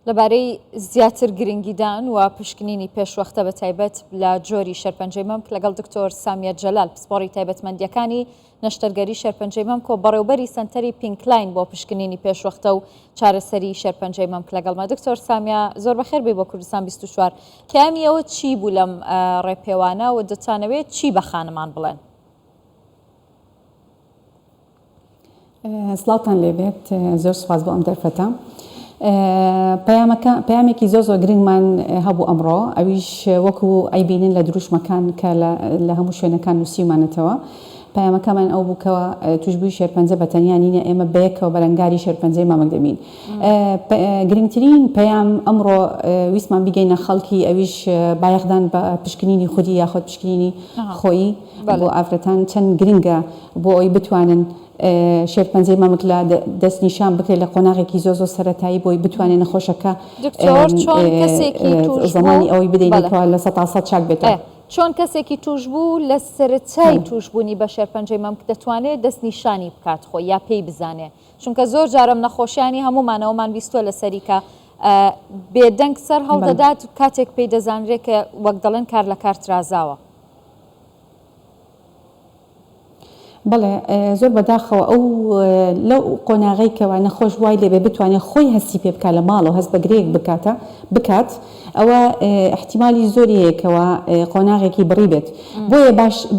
لەبارەی زیاتر گرنگیدان و پشکنینی پێشوەختە بە تایبەت لە جۆری شێرپەنجەی مەمک لەگەڵ دکتۆر سامیە جەلال پسپۆڕی تایبەتمەندیەکانی نەشتەرگەری شێرپەنجەی مەمک و بەڕێوبەری سەنتەری پینکلاین بۆ پشکنینی پێشوەختە و چارەسەری شێرپەنجەی مەمک لەگەڵمە. دکتۆر سامیە زۆر بەخێر بێ بۆ کوردستان 24. کامیەوە چی بوو لەم ڕێپێوانە و دەتانەوێت چی بە خانمان بڵێن؟ سڵاتان لێبێت، زۆر سوپاس بۆ ئەم دەرفەتە. پەیامێکی زۆر گرنگمان هەبوو ئەمڕۆ، ئەویش وەکو ئەیبینن لە دروشمەکان کە لە هەموو شوێنەکان نووسیمانێتەوە. پەیامەکەمان ئەو بووکەوە توشبووی شێرپەنجە بەتەنیا نینە، ئێمە بەیەکەوە بەرەنگاری شێرپەنجەی مەمک دەبین. گرنگترین پەیام ئەمڕۆ ویسمان بیگەینە خەڵکی، ئەویش بایەخدان بە پشکنینی خودی یاخۆ پشکنینی خۆیی بۆ ئافرەتان چەند گرنگە بۆ ئەوی بتوانن شێرپەنجەی مەمک لە دەستنیشان بکرێت لە قۆناغێکی زۆر سەرەتایی بۆی بتوانێت نەخۆشەکە زمانی ئەوەی بدەینێتەوە لە 100% چاک بێتەوە. چۆن کەسێکی توش بوو لە سەرەتای توشبوونی بە شێرپەنجەی مەمک دەتوانێت دەستنیشانی بکات خۆی یا پێی بزانێ؟ چونکە زۆر جارم نەخۆشیانی هەمومانەوەمان بیستوە لە سەریکە بێدەنگ سەر هەڵدەدات کاتێک پێی دەزانرێت کە وەک دەڵێن کار لە کار ترازاوە. بەڵێ زۆر بەداخەوە ئەو لەو قۆناغی کەوا نەخۆش وای لێبێ بتوانێت خۆی هەستی پێ بکات لە ماڵەوە هەست بە گرێک بکات، ئەوە احتیمالی زۆری هەیەکەوە قۆناغێکی بڕی بێت.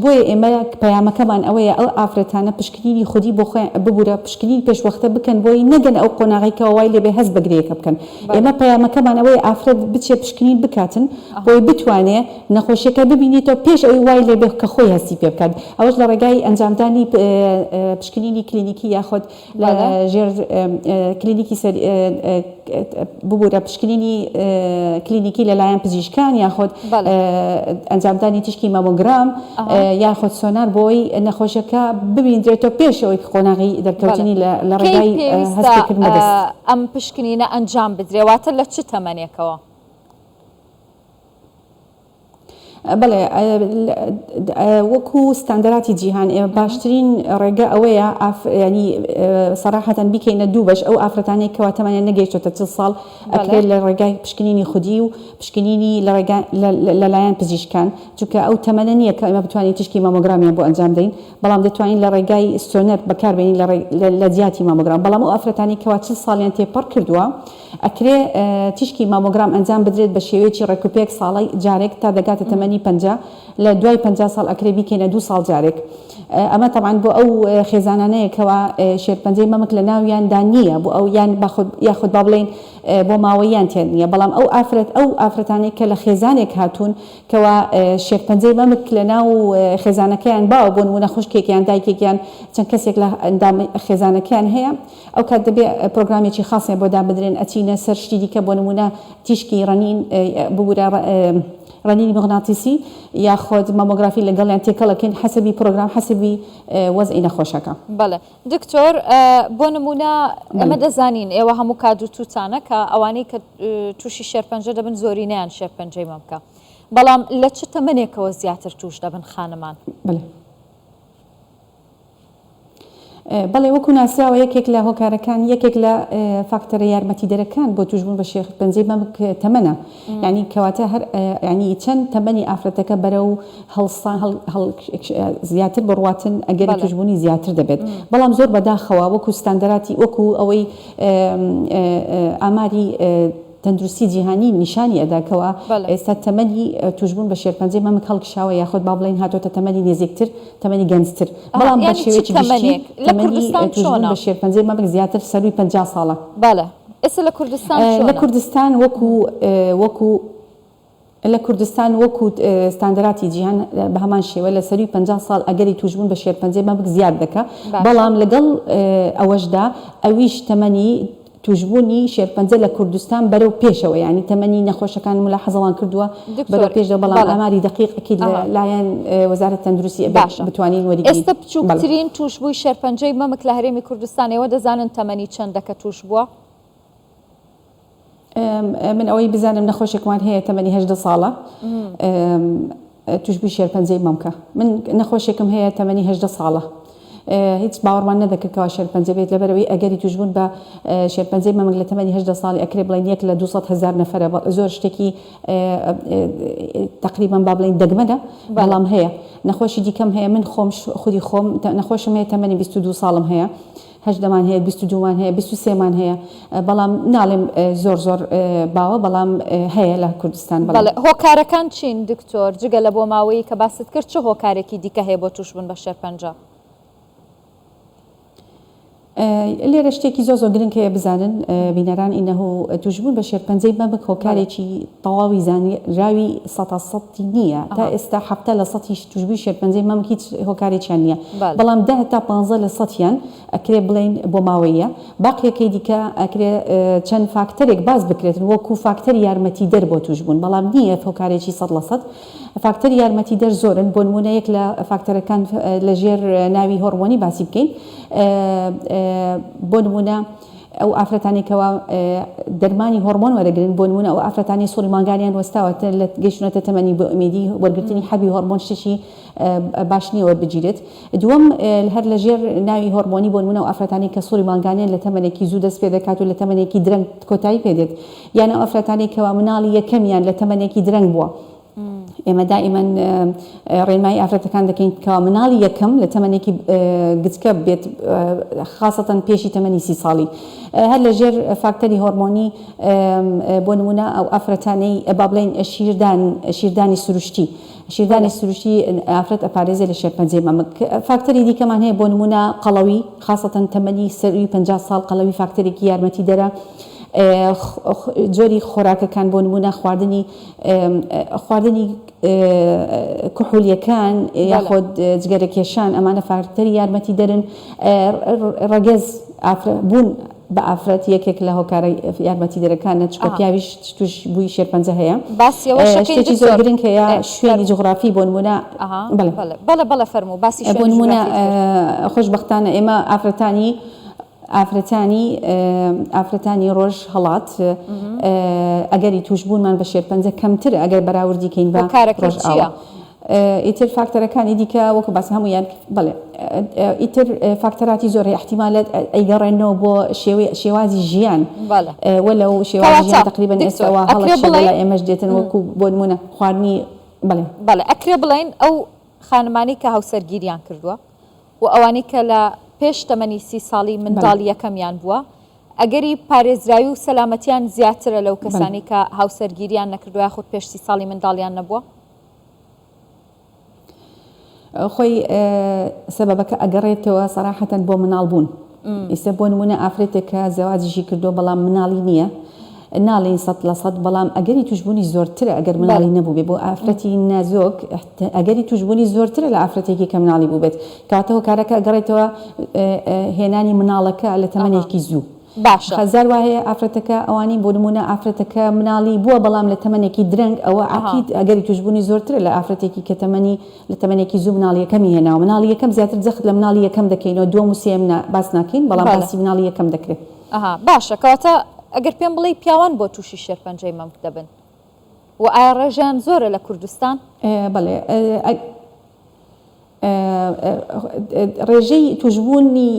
بۆیە ئێمە پەیامەکەمان ئەوەیە ئەو ئافرەتانە پشکنینی خودی بۆ خۆیان ببوورە پشکنین پێشوەختە بکەن، بۆی نەگەن ئەو قۆناغێکەوە وای لێبێ هەست بە گرێکە بکەن. ئێمە پەیامەکەمان ئەوەیە ئافرەت بچێ پشکنین بکاتن بۆی بتوانێت نەخۆشیەکە ببینێتەوە پێش ئەوی وای لێبێ کە خۆی هەستی پێ بکات. ئەوەش لە ڕێگای ئەنجامدان پشکنینی کلینیکی یاخود لە ژێر کلینیکی ببوورە پشکنینی کلینیکی لەلایەن پزیشکان یاخود ئەنجامدانی تشکی مامۆگرام یاخود سۆنار بۆی نەخۆشیەکە ببیندرێتەوە پێشەوەی قۆناغی دەرکەوتنی لە ڕێگای هەستکردنە دەست. ئەم پشکنینە ئەنجام بدرێواتە لە چ تەمەنێکەوە؟ بەڵێ وەکو ستاندەراتی جیهان ئێمە باشترین ڕێگە ئەوەیە ینی سەراحەتەن بیکەینە دوو بەش. ئەو ئافرەتانەی کەوا تەمەنیان نەگەیشتووەتە 40 ساڵ ئەکرێت لە ڕێگای پشکنینی خودی و پشکنینی لەلایەن پزیشکان، چونکە ئەو تەمەنە نییە کە ئێمە بتوانین تشکی مامۆگرامیان بۆ ئەنجام دەین، بەڵام دەتوانین لە ڕێگای سۆنەر بەکاربێنین لە جیاتی مامۆگرام. بەڵام ئەو ئافرەتانی کەوا 40 ساڵیان تێپەڕ کردووە ئەکرێ تشکی مامۆگرام ئەنجام بدرێت بە شێوەیەکی ڕێکوپێک ساڵی جارێک تا دەگاتە تەمەنی 50. لە دوای 50 ساڵ ئەکرێ بیکەینە 2 ساڵ جارێک. ئەمە تەمان بۆ ئەو خێزانانەیەکەوە شێرپەنجەی مەمک لە ناویاندا نییە، بۆ ئەو یاخود با بڵێن بۆ ماوەیان تێن نییە، بەڵام ئەو ئافرەتانێک کە لە خێزانێک هاتوون کەوا شێرپەنجەی مەمک لە ناو خێزانەکەیان باوە بۆ نمونە خوشکێکیان دایکێکیان چەند کەسێک لە خێزانەکەیان هەیە، ئەو کات دەبێ پرۆگرامێکی خاصیان بۆ دابدرێن، ئەچینە سەر شتی دیکە بۆ نمونە تیشکی ڕەنین ببوورە ڕەنینی مغناطیسی یاخود مامۆگرافی لەگەڵیان تێکەڵەکەین حەسەبی پرۆگرام حەسەبی وەزعی نەخۆشەکە. بەڵێ دکتۆر، بۆ نمونە ئەمە دەزانین ئێوە هەموو کاد و تووتانە کە ئەوانەی کە تووشی شێرپەنجە دەبن زۆرینەیان شێرپەنجەی مەمکە، بەڵام لە چ تەمەنێکەوە زیاتر توش دەبن خانمان؟ بەڵێ وەکو ناسراوە یەکێک لە هۆکارەکان یەکێک لە فاکتەرە یارمەتی دەرەکان بۆ توشبوون بە شێرپەنجەی مەمک تەمەنە، ینی کەواتە هەر ینی چەند تەمەنی ئافرەتەکە بەرەو هەڵستان زیاتر بڕواتن ئەگەری توشبوونی زیاتر دەبێت. بەڵام زۆر بەداخەوە وەکو ستاندەراتی وەکو ئەوەی ئاماری تەندروستی جیهانی نیشانی ئەداکەوە ئێستا تەمەنی توشبوون بە شێرپەنجەی مەمک هەڵکشاوە یاخود با بڵێن هاتۆتە تەمەنی نێزیکتر تەمەنی گەنجتر، بەڵام بە شێوەیەکی گشتی تەمەنی توشبوون بە شێرپەنجەی مەمک زیاتر سەروی 50 ساڵە. بەڵێ ئێستا لە کوردستان وەکو ستاندەراتی جیهان بە هەمان شێوە لە سەروی 50 ساڵ ئەگەری توشبوون بە شێرپەنجەی مەمک زیاد دەکە، بەڵام لەگەڵ ئەوەشدا ئەویش تەمەنی توشبوونی شێرپەنجە لە کوردستان بەرەو پێشەوە، ینی تەمەنی نەخۆشەکان ملاحەزەڵان کردووە بەرەو پێشەوە، بەڵام ئاماری دقیقی لایەن وەزارەت تەندروستی بتوانین وەریگرین. ئێستا بچووکترین توشبووی شێرپەنجەی مەمک لە هەرێمی کوردستانەوە دەزانن تەمەنی چەندەکە توش بووە؟ من ئەوەی بزانم نەخۆشێکمان هەیە تەمەنی 18 ساڵە توشبووی شێرپەنجەی مەمکە. من نەخۆشێکم هەیە تەمەنی 18 ساڵە هیچ باوەڕمان نەدەکردەوە شێرپەنجە بێت لەبەرەوەی ئەگەری توشبوون بە شێرپەنجەی مەمەک لە تەمەنی 18 ساڵی ئەکرێ بڵین 1 لە 200,000 نەفرە زۆر شتێکی تقریبا با بڵین دەگمەدە بەڵام هەیە نەخۆشی دیکەم هەیە من خۆم خودی خۆم نەخۆشم هەیە تەمەنی 22 ساڵم هەیە 18مان هەیە 22مان هەیە 23مان هەیە بەڵام ناڵێم زۆر باوە بەڵام هەیە لە کوردستان هۆکارەکان چین دکتۆر جگە لە بۆ ماوەی کە باست کرد چه هۆکارێکی دیکە هەیە بۆ توشبوون بە شێرپەنجە لێرە شتێکی زۆر گرنگ هەیە بزانن بینەران ئینەه توشبوون بە شێرپەنجەی مەمک هۆکارێکی تەواوی زانراوی 100% نییە تا ئێستا 7 لە 100 توشبووی شێرپەنجەی مەمک هیچ هۆکارێکیان نییە بەڵام 10 تا 15 لە 100یان ئەکرێ بڵین بۆ ماوەیە باقیەکەی دیکە ئەکرێ چەند فاکتەرێک باز بکرێتن وەکو فاکتەری یارمەتی دەر بۆ توشبوون بەڵام نییە هۆکارێکی 100% فاکتەری یارمەتی دەر زۆرن بۆ نمونە یەک لە فاکتەرەکان لەژێر ناوی هۆرمۆنی باسی بکەین بۆ نمونە ئەو ئافرەتانێکەوە دەرمانی هۆرمۆن وەرەگرن بۆ نمونە ئەو ئافرەتانی سوڵی مانگانیان وەستاوە لە گەیشتونەتە تەمەنی بۆ ئومێدی وەرگرتنی حەبی هۆرمۆن شتێکی باش نییە وەربگیرێت دووەم هەر لەژێر ناوی هۆرمۆنی بۆ نمونە ئەو ئافرەتانی کە سوڵی مانگانیان لە تەمەنێکی زوو دەست پێ دەکات و لە تەمەنێکی درەنگ کۆتایی پێدێت یان ئەو ئافرەتانێکەوە مناڵی یەکەمیان لە تەمەنێکی درەنگ بووە ئێمە دائما ڕێنمایی ئافرەتەکان دەکەین کە مناڵی یەکەم لە تەمەنێکی گچکە بێت خاصەتەن پێشی تەمەنی 30 ساڵی هەر لەژێر فاکتەری هۆرمۆنی بۆ نمونە ئەو ئافرەتانەی با بڵێن شیردانی سروشتی شیردانی سروشتی ئافرەت ئەپارێزێ لە شێرپەنجەی مەمک فاکتەری دیکەمان هەیە بۆ نمونە قەڵەوی خاصەتەن تەمەنی سەروی 50 ساڵ قەڵەوی فاکتەرێکی یارمەتی دەرە جۆری خۆراکەکان بۆ نمونە خواردنی کحولیەکان یاخۆت جگەرەکێشان ئەمانە فاکتەری یارمەتی دەرن ڕەگەز بوون بە ئافرەت یەکێک لە هۆکارە یارمەتی دەرەکانە چکە پیاویش توش بووی شێرپەنجە هەیە شتێکی زۆر گرنگ هەیە شوێنی جغرافی بۆ نمونە بەڵێ فەرموو باسی بۆ نمونە خۆشبەختانە ئێمە ئافرەتانی ڕۆژ هەڵات ئەگەری توشبوونمان بە شێرپەنجە کەمتر ئەگەر بەراوردیکەین بە ڕۆژئاوە ئیتر فاکتەرەکانی دیکە وەکو باسی هەمویان بڵێ ئیتر فاکتەراتی زۆر احتیمالات ئەیگەڕێنەوە بۆ شێوازی ژیان وەلەو شێوازی ژیان تقریبا ئێستاوە هەڵەشێ لە ئێمەش دێتن وەکو بۆ نمونە خواردنی بەڵێ ئەکرێ بڵێن ئەو خانمانی کە هاوسەرگیریان کردووە و ئەوانەی کە لە پێش تەمەنی 30 ساڵی منداڵ یەکەمیان بووە ئەگەری پارێزراوی و سەلامەتیان زیاترە لەو کەسانی کە هاوسەرگیریان نەکردووە یاخود پێش 30 ساڵی منداڵیان نەبووە خۆی سەبەبەکە ئەگەڕێتەوە سەراحەتەن بۆ مناڵبوون ئێستا بۆ نمونە ئافرەتێک کە زەواجیشی کردو بەڵام مناڵی نییە ناڵین 100% بەڵام ئەگەری توشبوونی زۆرترە ئەگەر مناڵی نەبوو بێ بۆ ئافرەتی نازۆک ئەگەری توشبوونی زۆرترە لە ئافرەتێکی کە مناڵی بوو بێت کاتە هۆکارەکە ئەگەڕێتەوە هێنانی مناڵەکە لە تەمەنێکی زوو خەزار وایە ئافرەتەکە ئەوانی بۆ نمونە ئافرەتەکە مناڵی بووە بەڵام لە تەمەنێکی درەنگ ئەوە عقید ئەگەری توشبوونی زۆرترە لە ئافرەتێکی کە تەمەنی لە تەمەنێکی زوو مناڵی یەکەمی هێناوە مناڵی یەکەم زیاتر جەخت لە مناڵی یەکەم دەکەینەوە دووەم و سێم باس ناکەین بەڵام باسی مناڵی یەکەم دەکرێت باشە کەواتە ئەگەر پێم بڵێ پیاوان بۆ تووشی شێرپەنجەی مەمک دەبن و ئایا ڕێژیان زۆرە لە کوردستان بەڵێ ڕێژەی توشبوونی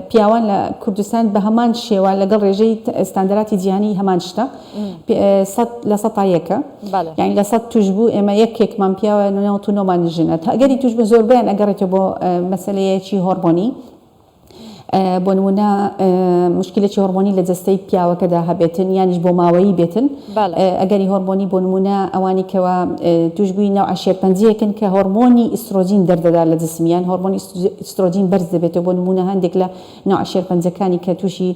پیاوان لە کوردستان بە هەمان شێوە لەگەڵ ڕێژەی ستاندەراتی جیهانی هەمان شتە لە 100 یعنی لە 100 توشبوو ئێمە یەکێکمان پیاوە 99مان ژنە ئەگەری توشبوو زۆربیان ئەگەڕێتەوە بۆ مەسەلەیەکی هۆرمۆنی بۆ نمونە مشکلێکی هۆرمۆنی لە جەستەی پیاوەکەدا هەبێتن یانیش بۆ ماوەیی بێتن ئەگەری هۆرمۆنی بۆ نمونە ئەوانی کەوە توشبووی نەوع شێرپەنجەیەکن کە هۆرمۆنی ئیسترۆجین دەردەدا لە جسمیان هۆرمۆنی ئیسترۆجین بەرز دەبێتەوە بۆ نمونە هەندێک لە نەوع شێرپەنجەکانی کە تووشی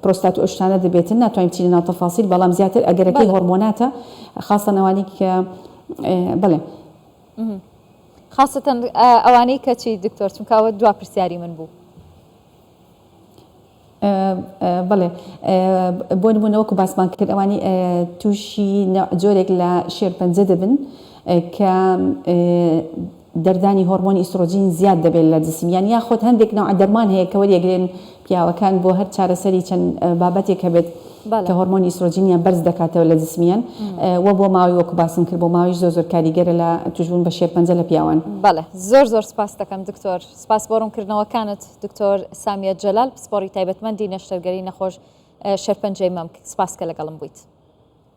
پرۆستات و ئۆشتانە دەبێتن ناتوانین بچین ناو تەفاسیل بەڵام زیاتر ئەگەرەکەی هۆرمۆناتە خاصەن ئەوانی کە بڵێ خاصەتەن ئەوانەی کەچی دکتۆر چونکەوە دوا پرسیاری من بوو بڵێ بۆ نمونە وەکو باسمان کرد ئەوانی تووشی جۆرێک لە شێرپەنجە دەبن کە دەردانی هۆرمۆنی ئیسترۆجین زیاد دەبێت لە جسمیان یاخۆت هەندێک نەوع دەرمان هەیە کە وەریەگرێن پیاوەکان بۆ هەر چارەسەری چەند بابەتێک هەبێت کە هۆرمۆنی ئیسترۆجینیان بەرز دەکاتەوە لە جسمیان و بۆ ماوەی وەکو باسم کرد بۆ ماوەی زۆر کاریگەرە لە توشبوون بە شێرپەنجە لە پیاوان. بەڵێ زۆر سپاس دەکەم دکتۆر، سپاس بۆ ڕوونکردنەوەکانت دکتۆر سامیە جەلال، پسپۆڕی تایبەتمەندی نەشتەرگەری نەخۆش شێرپەنجەی مەم، سپاس کە لەگەڵم بوویت.